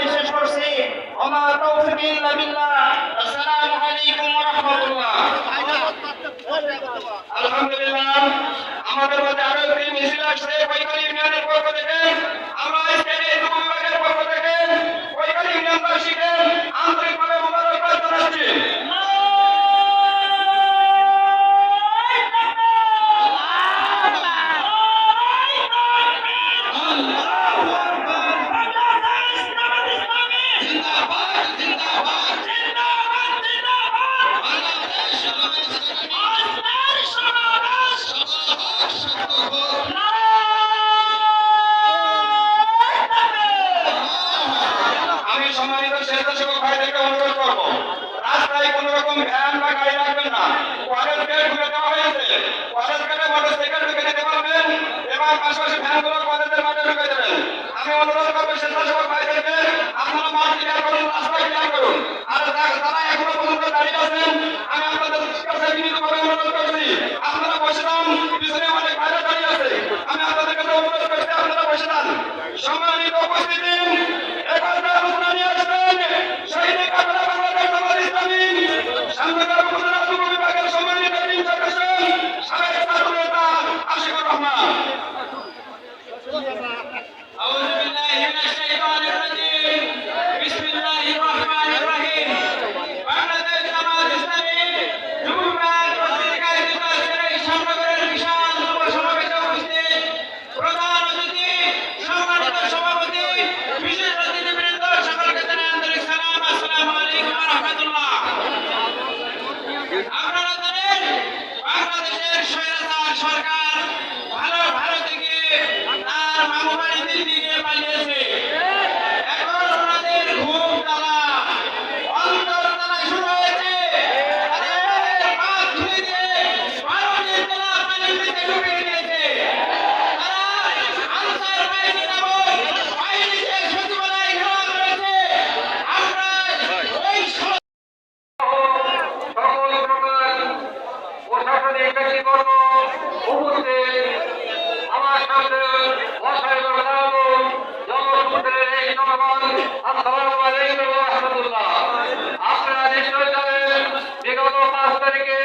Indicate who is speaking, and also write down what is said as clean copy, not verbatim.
Speaker 1: বলে শেষ করছি। ওমা তাওফিক ইল্লা বিল্লাহ। আসসালামু আলাইকুম ওয়া রাহমাতুল্লাহ। আলহামদুলিল্লাহ, আমাদের মধ্যে আরো একটি মিছিল আসছে কৈকালী ইউনিয়নের পক্ষ থেকে। আমরা আজকে এই যুব বিভাগের পক্ষ থেকে কৈকালী ইউনিয়নবাসীকে আন্তরিকভাবে মোবারকবাদ জানাচ্ছি। সম্মানিত স্বেচ্ছাসেবক ভাইদেরকে অনুরোধ করবো, রাস্তায় কোন রকম ভ্যান বা গাড়ি রাখবেন না। কলেজ গেট ঢুকে দেওয়া হয়েছে, কলেজ গেটে মোটরসাইকেল ঢুকে দিতে পারবেন এবং পাশাপাশি ভ্যানগুলো কলেজের মাঠে ঢুকে দেবেন। আমি অনুরোধ করবো স্বেচ্ছাসেবক ভাইদেরকে, আপনারা মাঠ ক্লিয়ার করুন, রাস্তা ক্লিয়ার করুন। আর যারা এখনো পর্যন্ত দাঁড়িয়ে আছেন, আমি আপনাদের কাছে বিনীতভাবে অনুরোধ করছি, আপনারা বসে যান। পিছনে অনেক ভাইরা দাঁড়িয়ে আছে, আমি আপনাদের কাছে অনুরোধ করছি আপনারা বসে যান। সম্মানিত উপস্থিতি,
Speaker 2: আপনারা নিশ্চয় জানেন বিগত 5 তারিখে